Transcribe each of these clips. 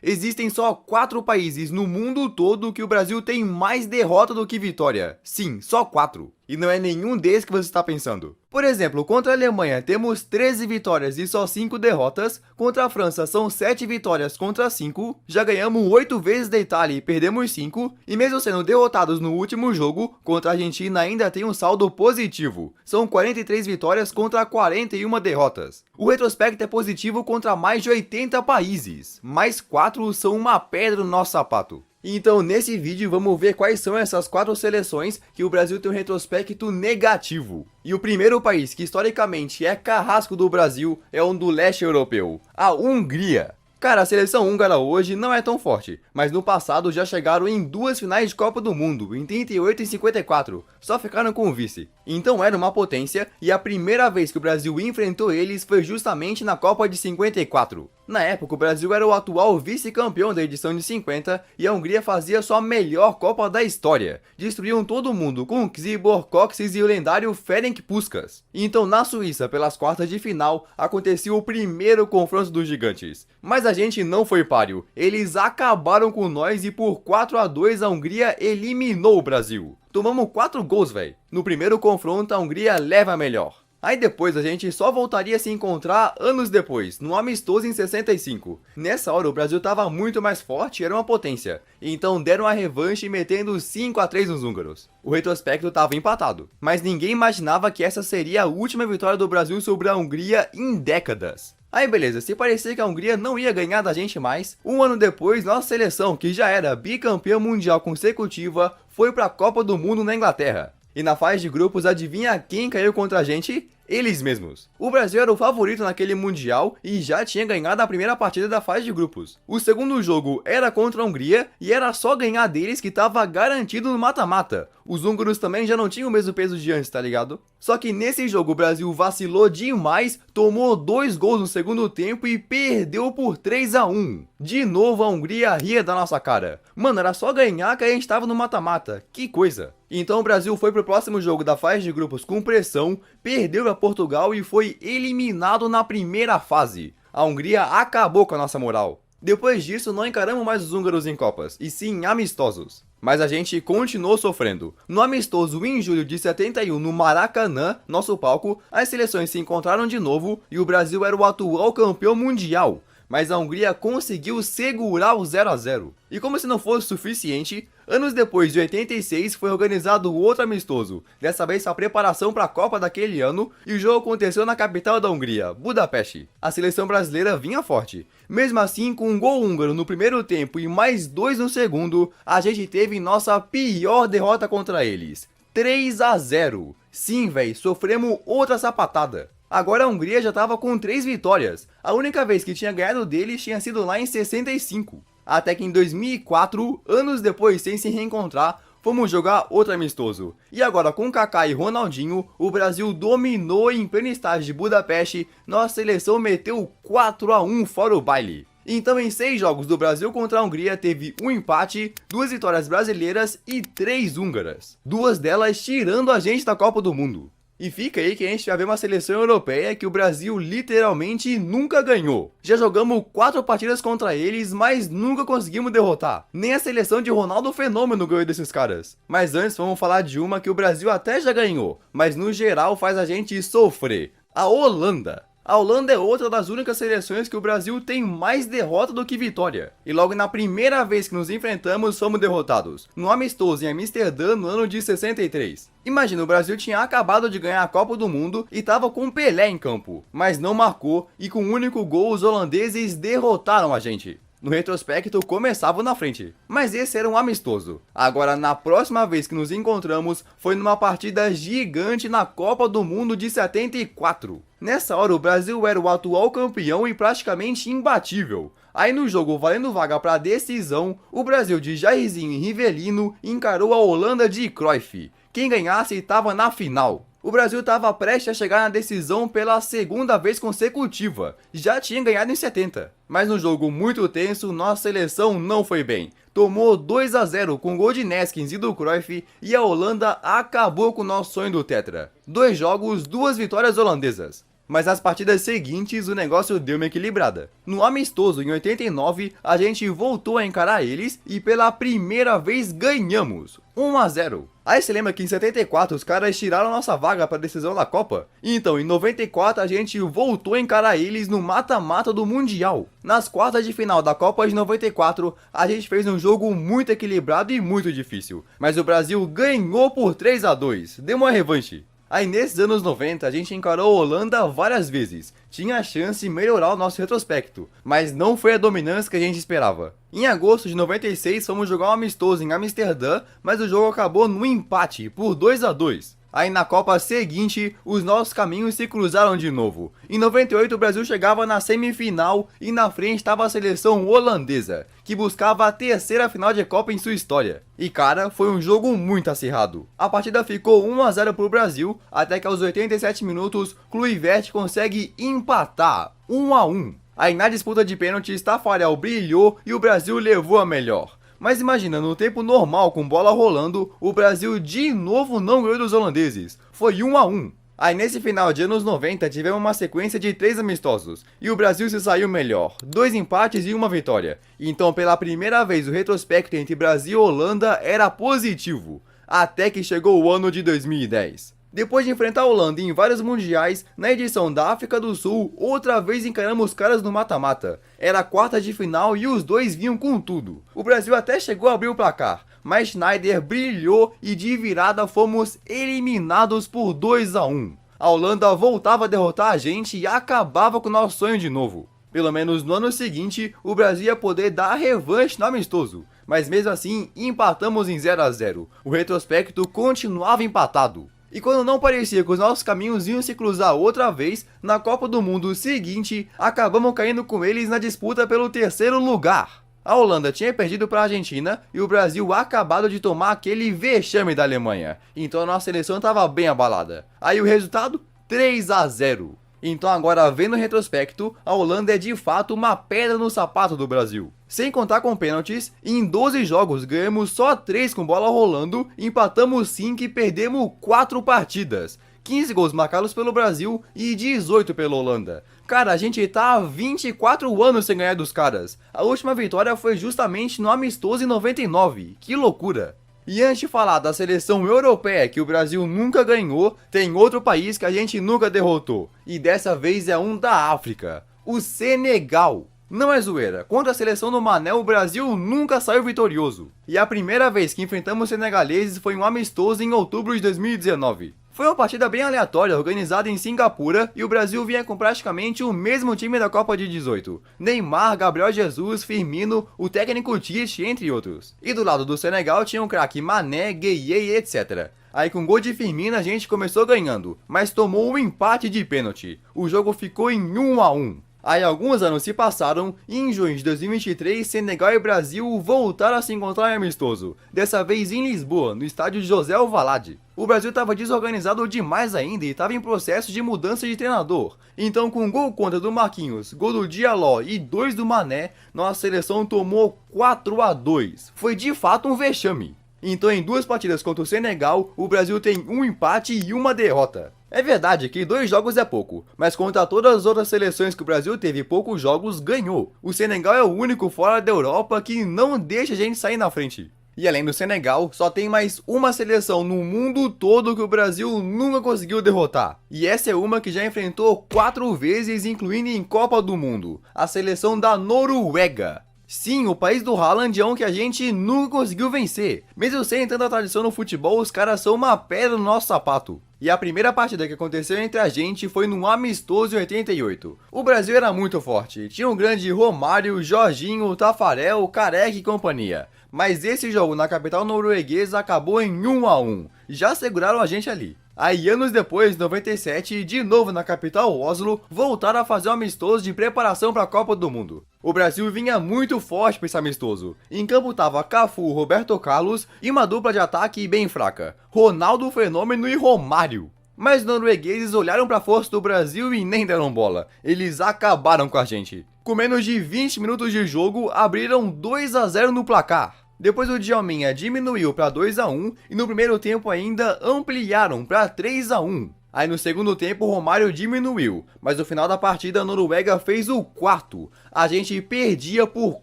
Existem só 4 países no mundo todo que o Brasil tem mais derrota do que vitória. Sim, só 4. E não é nenhum desses que você está pensando. Por exemplo, contra a Alemanha temos 13 vitórias e só 5 derrotas. Contra a França são 7 vitórias contra 5. Já ganhamos 8 vezes da Itália e perdemos 5. E mesmo sendo derrotados no último jogo, contra a Argentina ainda tem um saldo positivo. São 43 vitórias contra 41 derrotas. O retrospecto é positivo contra mais de 80 países. Mais 4 são uma pedra no nosso sapato. Então, nesse vídeo, vamos ver quais são essas 4 seleções que o Brasil tem um retrospecto negativo. E o primeiro país que historicamente é carrasco do Brasil é um do leste europeu, a Hungria. Cara, a seleção húngara hoje não é tão forte, mas no passado já chegaram em 2 finais de Copa do Mundo, em 38 e 54, só ficaram com o vice. Então era uma potência, e a primeira vez que o Brasil enfrentou eles foi justamente na Copa de 54. Na época, o Brasil era o atual vice-campeão da edição de 50 e a Hungria fazia sua melhor Copa da história. Destruíam todo mundo com Czibor, Kocsis e o lendário Ferenc Puskás. Então, na Suíça, pelas quartas de final, aconteceu o primeiro confronto dos gigantes. Mas a gente não foi páreo. Eles acabaram com nós e por 4-2 a Hungria eliminou o Brasil. Tomamos 4 gols, velho. No primeiro confronto, a Hungria leva a melhor. Aí depois a gente só voltaria a se encontrar anos depois, no amistoso em 65. Nessa hora o Brasil estava muito mais forte e era uma potência. Então deram a revanche metendo 5-3 nos húngaros. O retrospecto estava empatado, mas ninguém imaginava que essa seria a última vitória do Brasil sobre a Hungria em décadas. Aí beleza, se parecia que a Hungria não ia ganhar da gente mais, um ano depois nossa seleção, que já era bicampeã mundial consecutiva, foi para a Copa do Mundo na Inglaterra. E na fase de grupos, adivinha quem caiu contra a gente? Eles mesmos. O Brasil era o favorito naquele Mundial e já tinha ganhado a primeira partida da fase de grupos. O segundo jogo era contra a Hungria e era só ganhar deles que estava garantido no mata-mata. Os húngaros também já não tinham o mesmo peso de antes, tá ligado? Só que nesse jogo o Brasil vacilou demais, tomou 2 gols no segundo tempo e perdeu por 3-1. De novo a Hungria ria da nossa cara. Mano, era só ganhar que a gente tava no mata-mata. Que coisa. Então o Brasil foi pro próximo jogo da fase de grupos com pressão, perdeu a Portugal e foi eliminado na primeira fase. A Hungria acabou com a nossa moral. Depois disso, não encaramos mais os húngaros em Copas, e sim amistosos. Mas a gente continuou sofrendo. No amistoso em julho de 71, no Maracanã, nosso palco, as seleções se encontraram de novo e o Brasil era o atual campeão mundial. Mas a Hungria conseguiu segurar o 0-0. E como se não fosse suficiente, anos depois de 86 foi organizado outro amistoso, dessa vez a preparação para a Copa daquele ano, e o jogo aconteceu na capital da Hungria, Budapeste. A seleção brasileira vinha forte. Mesmo assim, com um gol húngaro no primeiro tempo e mais 2 no segundo, a gente teve nossa pior derrota contra eles. 3-0. Sim, véi, sofremos outra sapatada. Agora a Hungria já estava com 3 vitórias. A única vez que tinha ganhado deles tinha sido lá em 65. Até que em 2004, anos depois sem se reencontrar, fomos jogar outro amistoso. E agora com Kaká e Ronaldinho, o Brasil dominou em pleno estádio de Budapeste, nossa seleção meteu 4-1 fora o baile. Então em 6 jogos do Brasil contra a Hungria teve um empate, 2 vitórias brasileiras e 3 húngaras. 2 delas tirando a gente da Copa do Mundo. E fica aí que a gente vai ver uma seleção europeia que o Brasil literalmente nunca ganhou. Já jogamos 4 partidas contra eles, mas nunca conseguimos derrotar. Nem a seleção de Ronaldo Fenômeno ganhou desses caras. Mas antes vamos falar de uma que o Brasil até já ganhou, mas no geral faz a gente sofrer. A Holanda. A Holanda é outra das únicas seleções que o Brasil tem mais derrota do que vitória. E logo na primeira vez que nos enfrentamos, fomos derrotados. No amistoso em Amsterdã, no ano de 63. Imagina, o Brasil tinha acabado de ganhar a Copa do Mundo e tava com Pelé em campo. Mas não marcou e com um único gol os holandeses derrotaram a gente. No retrospecto, começavam na frente. Mas esse era um amistoso. Agora, na próxima vez que nos encontramos, foi numa partida gigante na Copa do Mundo de 74. Nessa hora, o Brasil era o atual campeão e praticamente imbatível. Aí no jogo valendo vaga para decisão, o Brasil de Jairzinho e Rivelino encarou a Holanda de Cruyff. Quem ganhasse estava na final. O Brasil estava prestes a chegar na decisão pela segunda vez consecutiva, já tinha ganhado em 70. Mas no jogo muito tenso, nossa seleção não foi bem. Tomou 2-0 com gol de Neskins e do Cruyff e a Holanda acabou com o nosso sonho do Tetra. 2 jogos, 2 vitórias holandesas. Mas nas partidas seguintes o negócio deu uma equilibrada. No amistoso em 89, a gente voltou a encarar eles e pela primeira vez ganhamos, 1-0. Aí você lembra que em 74 os caras tiraram nossa vaga para a decisão da Copa? Então em 94 a gente voltou a encarar eles no mata-mata do Mundial. Nas quartas de final da Copa de 94, a gente fez um jogo muito equilibrado e muito difícil. Mas o Brasil ganhou por 3-2, deu uma revanche. Aí nesses anos 90 a gente encarou a Holanda várias vezes, tinha a chance de melhorar o nosso retrospecto, mas não foi a dominância que a gente esperava. Em agosto de 96 fomos jogar um amistoso em Amsterdã, mas o jogo acabou no empate, por 2-2. Aí na Copa seguinte, os nossos caminhos se cruzaram de novo. Em 98 o Brasil chegava na semifinal e na frente estava a seleção holandesa, que buscava a terceira final de Copa em sua história. E cara, foi um jogo muito acirrado. A partida ficou 1-0 para o Brasil, até que aos 87 minutos, Kluivert consegue empatar, 1-1. Aí na disputa de pênaltis, Tafarel brilhou e o Brasil levou a melhor. Mas imagina, no tempo normal com bola rolando, o Brasil de novo não ganhou dos holandeses. Foi 1-1. Aí nesse final de anos 90 tivemos uma sequência de 3 amistosos, e o Brasil se saiu melhor, 2 empates e 1 vitória. Então pela primeira vez o retrospecto entre Brasil e Holanda era positivo, até que chegou o ano de 2010. Depois de enfrentar a Holanda em vários mundiais, na edição da África do Sul, outra vez encaramos os caras no mata-mata. Era a quarta de final e os dois vinham com tudo. O Brasil até chegou a abrir o placar, mas Schneider brilhou e de virada fomos eliminados por 2-1. A Holanda voltava a derrotar a gente e acabava com o nosso sonho de novo. Pelo menos no ano seguinte, o Brasil ia poder dar a revanche no amistoso. Mas mesmo assim, empatamos em 0-0. O retrospecto continuava empatado. E quando não parecia que os nossos caminhos iam se cruzar outra vez, na Copa do Mundo seguinte, acabamos caindo com eles na disputa pelo terceiro lugar. A Holanda tinha perdido para a Argentina e o Brasil acabado de tomar aquele vexame da Alemanha. Então a nossa seleção estava bem abalada. Aí o resultado? 3-0. Então agora vendo o retrospecto, a Holanda é de fato uma pedra no sapato do Brasil. Sem contar com pênaltis, em 12 jogos ganhamos só 3 com bola rolando, empatamos 5 e perdemos 4 partidas. 15 gols marcados pelo Brasil e 18 pela Holanda. Cara, a gente tá há 24 anos sem ganhar dos caras. A última vitória foi justamente no amistoso em 99. Que loucura! E antes de falar da seleção europeia que o Brasil nunca ganhou, tem outro país que a gente nunca derrotou. E dessa vez é um da África, o Senegal. Não é zoeira, contra a seleção do Mané o Brasil nunca saiu vitorioso. E a primeira vez que enfrentamos os senegaleses foi um amistoso em outubro de 2019. Foi uma partida bem aleatória, organizada em Singapura, e o Brasil vinha com praticamente o mesmo time da Copa de 18. Neymar, Gabriel Jesus, Firmino, o técnico Tite, entre outros. E do lado do Senegal tinha o craque Mané, Gueye, etc. Aí com gol de Firmino a gente começou ganhando, mas tomou um empate de pênalti. O jogo ficou em 1-1. Aí alguns anos se passaram e em junho de 2023, Senegal e Brasil voltaram a se encontrar em amistoso, dessa vez em Lisboa, no estádio José Alvalade. O Brasil estava desorganizado demais ainda e estava em processo de mudança de treinador. Então com gol contra do Marquinhos, gol do Diallo e 2 do Mané, nossa seleção tomou 4-2. Foi de fato um vexame. Então em 2 partidas contra o Senegal, o Brasil tem um empate e uma derrota. É verdade que 2 jogos é pouco, mas contra todas as outras seleções que o Brasil teve poucos jogos, ganhou. O Senegal é o único fora da Europa que não deixa a gente sair na frente. E além do Senegal, só tem mais uma seleção no mundo todo que o Brasil nunca conseguiu derrotar. E essa é uma que já enfrentou 4 vezes, incluindo em Copa do Mundo. A seleção da Noruega. Sim, o país do Haaland é um que a gente nunca conseguiu vencer. Mesmo sem tanta tradição no futebol, os caras são uma pedra no nosso sapato. E a primeira partida que aconteceu entre a gente foi num amistoso em 88. O Brasil era muito forte, tinha um grande Romário, Jorginho, Tafarel, Careca e companhia. Mas esse jogo na capital norueguesa acabou em 1-1, já seguraram a gente ali. Aí anos depois, em 97, de novo na capital Oslo, voltaram a fazer um amistoso de preparação para a Copa do Mundo. O Brasil vinha muito forte para esse amistoso. Em campo tava Cafu, Roberto Carlos e uma dupla de ataque bem fraca, Ronaldo Fenômeno e Romário. Mas os noruegueses olharam para a força do Brasil e nem deram bola, eles acabaram com a gente. Com menos de 20 minutos de jogo, abriram 2-0 no placar. Depois o Djalminha diminuiu para 2-1 e no primeiro tempo ainda ampliaram para 3-1. Aí no segundo tempo o Romário diminuiu, mas no final da partida a Noruega fez o quarto. A gente perdia por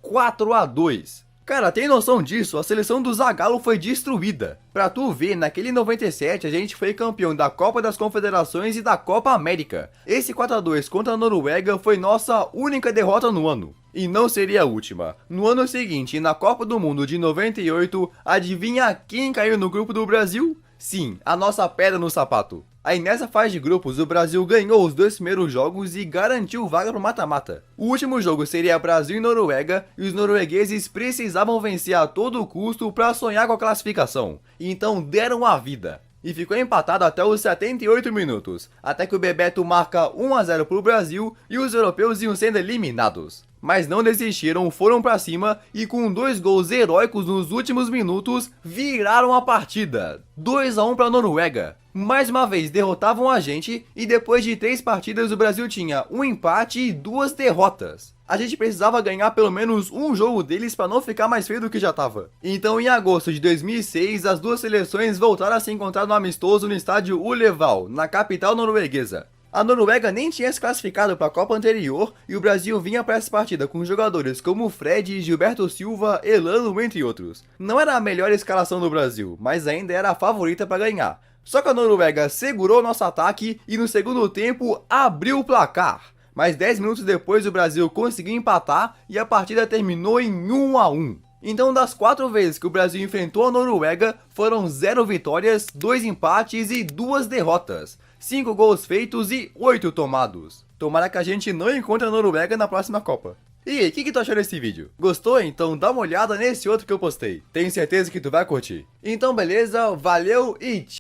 4-2. Cara, tem noção disso? A seleção do Zagallo foi destruída. Pra tu ver, naquele 97 a gente foi campeão da Copa das Confederações e da Copa América. Esse 4-2 contra a Noruega foi nossa única derrota no ano. E não seria a última. No ano seguinte, na Copa do Mundo de 98, adivinha quem caiu no grupo do Brasil? Sim, a nossa pedra no sapato. Aí nessa fase de grupos, o Brasil ganhou os 2 primeiros jogos e garantiu vaga pro mata-mata. O último jogo seria Brasil e Noruega, e os noruegueses precisavam vencer a todo custo para sonhar com a classificação. Então deram a vida. E ficou empatado até os 78 minutos, até que o Bebeto marca 1-0 pro Brasil e os europeus iam sendo eliminados. Mas não desistiram, foram pra cima e com 2 gols heróicos nos últimos minutos, viraram a partida. 2-1 pra Noruega. Mais uma vez derrotavam a gente e depois de 3 partidas o Brasil tinha um empate e 2 derrotas. A gente precisava ganhar pelo menos um jogo deles para não ficar mais feio do que já tava. Então em agosto de 2006 as duas seleções voltaram a se encontrar no amistoso no estádio Ullevål, na capital norueguesa. A Noruega nem tinha se classificado para a Copa anterior e o Brasil vinha para essa partida com jogadores como Fred, Gilberto Silva, Elano, entre outros. Não era a melhor escalação do Brasil, mas ainda era a favorita para ganhar. Só que a Noruega segurou nosso ataque e no segundo tempo abriu o placar. Mas 10 minutos depois o Brasil conseguiu empatar e a partida terminou em 1-1. Então das 4 vezes que o Brasil enfrentou a Noruega, foram 0 vitórias, 2 empates e 2 derrotas. 5 gols feitos e 8 tomados. Tomara que a gente não encontre a Noruega na próxima Copa. E aí, o que tu achou desse vídeo? Gostou? Então dá uma olhada nesse outro que eu postei. Tenho certeza que tu vai curtir. Então beleza, valeu e tchau!